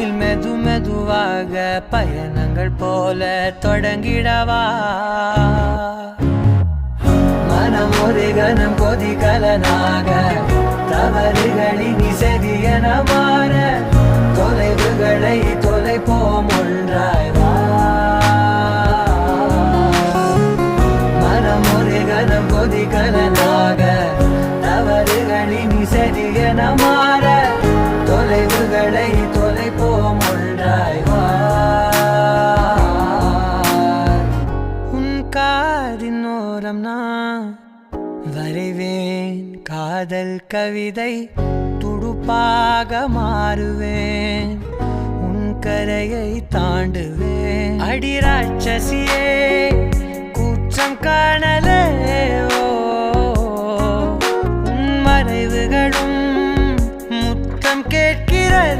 நம்மில் மெது மெதுவாக பயணங்கள் போல தொடங்கிடவா மனம் ஒரு கணம் கொதிகலனாக தவறுகளின் இசையென மாற தொலைவுகளை தொலைப்போம் ஒன்றாய் வா மனம் ஒரு கணம் கொதிகலனாக தவறுகளின் இசையென மாற தொலைவுகளை தொலைப்போம் ஒன்றாய் வா உன் காதின் ஓரம் நான் வரைவேன் காதல் கவிதை துடுப்பாக மாறுவேன் உன் கரையை தாண்டுவேன் அடி ராட்சசியே கூச்சம் காணலே ஓ